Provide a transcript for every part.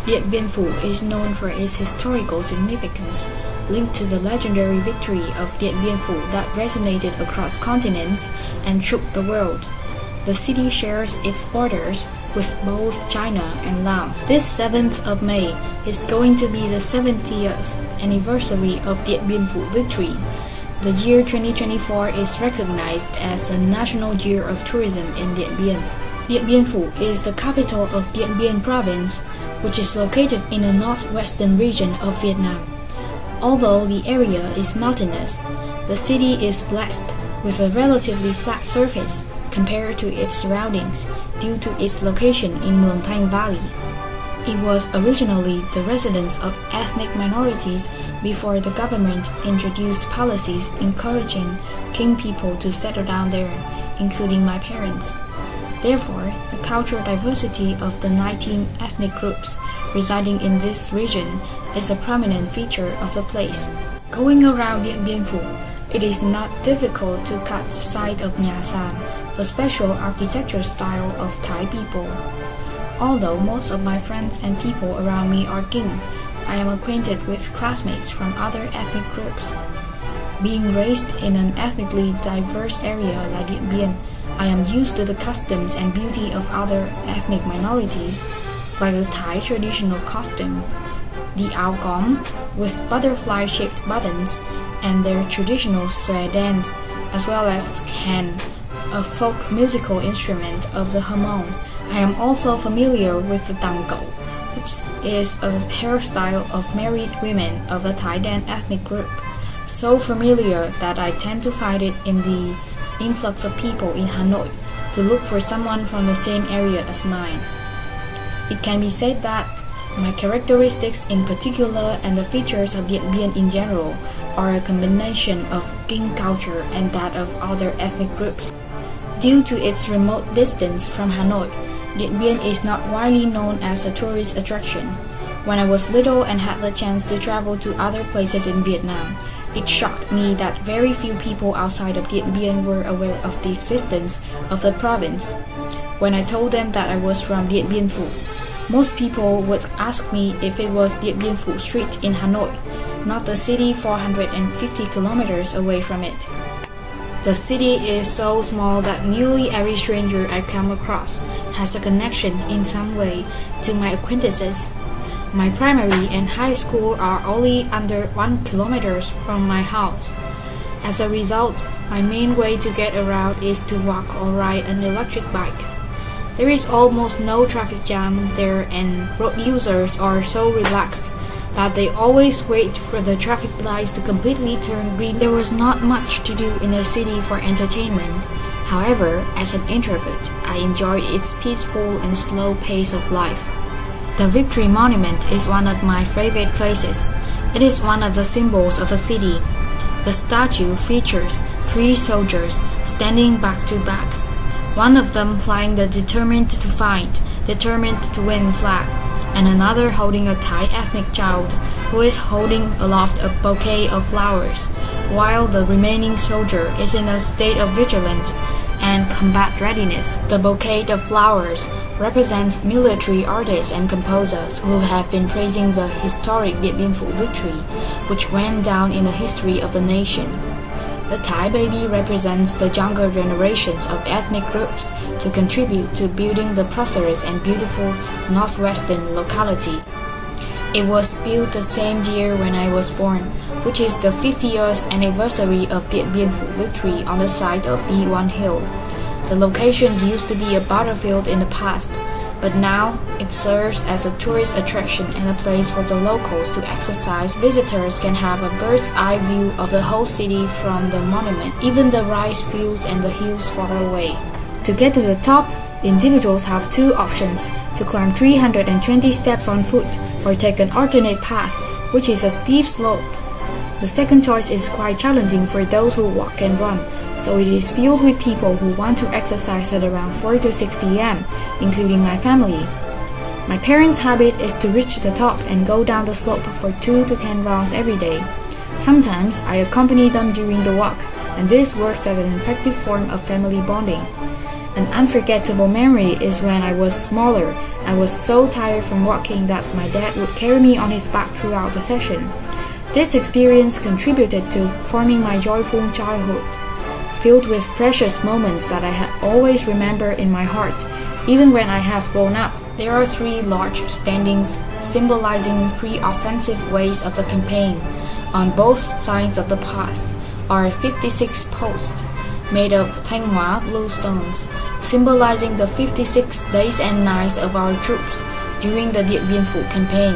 Điện Biên Phủ is known for its historical significance, linked to the legendary victory of Dien Bien Phu that resonated across continents and shook the world. The city shares its borders with both China and Laos. This 7th of May is going to be the 70th anniversary of Điện Biên Phủ victory. The year 2024 is recognized as a national year of tourism in Điện Biên. Điện Biên Phủ is the capital of Dien Bien province, which is located in the northwestern region of Vietnam. Although the area is mountainous, the city is blessed with a relatively flat surface compared to its surroundings due to its location in Mường Thanh Valley. It was originally the residence of ethnic minorities before the government introduced policies encouraging King people to settle down there, including my parents. Therefore, the cultural diversity of the 19 ethnic groups residing in this region is a prominent feature of the place. Going around Điện Biên Phủ, it is not difficult to catch sight of Nhà Sàn, a special architecture style of Thai people. Although most of my friends and people around me are King, I am acquainted with classmates from other ethnic groups. Being raised in an ethnically diverse area like Điện Biên, I am used to the customs and beauty of other ethnic minorities, like the Thai traditional costume, the áo cóm with butterfly-shaped buttons, and their traditional xoay dance, as well as khen, a folk musical instrument of the Hmong. I am also familiar with the tang cẩu, which is a hairstyle of married women of the Thai Dan ethnic group, so familiar that I tend to find it in the influx of people in Hanoi to look for someone from the same area as mine. It can be said that my characteristics in particular and the features of Điện Biên in general are a combination of King culture and that of other ethnic groups. Due to its remote distance from Hanoi, Điện Biên is not widely known as a tourist attraction. When I was little and had the chance to travel to other places in Vietnam, it shocked me that very few people outside of Điện Biên were aware of the existence of the province. When I told them that I was from Điện Biên Phủ, most people would ask me if it was Điện Biên Phủ Street in Hanoi, not the city 450 kilometers away from it. The city is so small that nearly every stranger I come across has a connection in some way to my acquaintances. My primary and high school are only under 1 kilometer from my house. As a result, my main way to get around is to walk or ride an electric bike. There is almost no traffic jam there, and road users are so relaxed that they always wait for the traffic lights to completely turn green. There was not much to do in the city for entertainment. However, as an introvert, I enjoyed its peaceful and slow pace of life. The Victory Monument is one of my favorite places. It is one of the symbols of the city. The statue features 3 soldiers standing back to back, one of them flying the determined to fight, determined to win flag, and another holding a Thai ethnic child who is holding aloft a bouquet of flowers, while the remaining soldier is in a state of vigilance and combat readiness. The bouquet of flowers represents military artists and composers who have been praising the historic Điện Biên Phủ victory, which went down in the history of the nation. The Thai baby represents the younger generations of ethnic groups to contribute to building the prosperous and beautiful northwestern locality. It was built the same year when I was born, which is the 50th anniversary of Điện Biên Phủ victory on the site of D1 Hill. The location used to be a battlefield in the past, but now it serves as a tourist attraction and a place for the locals to exercise. Visitors can have a bird's eye view of the whole city from the monument, even the rice fields and the hills far away. To get to the top, individuals have 2 options: to climb 320 steps on foot or take an alternate path, which is a steep slope. The second choice is quite challenging for those who walk and run, so it is filled with people who want to exercise at around 4 to 6 p.m., including my family. My parents' habit is to reach the top and go down the slope for 2 to 10 rounds every day. Sometimes I accompany them during the walk, and this works as an effective form of family bonding. An unforgettable memory is when I was smaller. I was so tired from walking that my dad would carry me on his back throughout the session. This experience contributed to forming my joyful childhood, filled with precious moments that I had always remembered in my heart, even when I have grown up. There are 3 large standings symbolizing 3 offensive ways of the campaign. On both sides of the path are 56 posts made of Thanh blue stones, symbolizing the 56 days and nights of our troops during the Điện Biên Phủ campaign.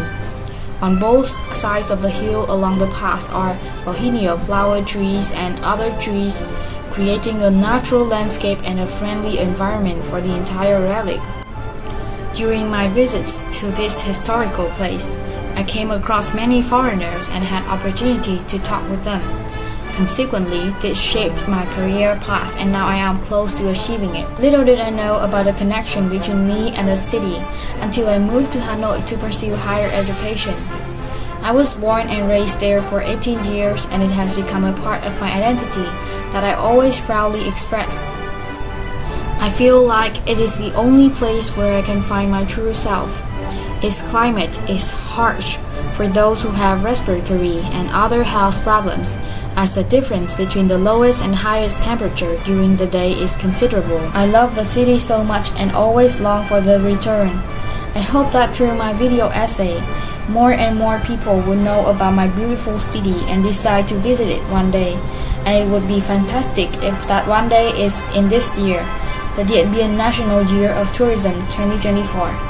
On both sides of the hill along the path are bohenia flower trees and other trees, creating a natural landscape and a friendly environment for the entire rally. During my visits to this historical place, I came across many foreigners and had opportunities to talk with them. Consequently, this shaped my career path, and now I am close to achieving it. Little did I know about the connection between me and the city until I moved to Hanoi to pursue higher education. I was born and raised there for 18 years, and it has become a part of my identity that I always proudly express. I feel like it is the only place where I can find my true self. Its climate is harsh for those who have respiratory and other health problems, as the difference between the lowest and highest temperature during the day is considerable. I love the city so much and always long for the return. I hope that through my video essay, more and more people will know about my beautiful city and decide to visit it one day. And it would be fantastic if that one day is in this year, the Dien Bien National Year of Tourism 2024.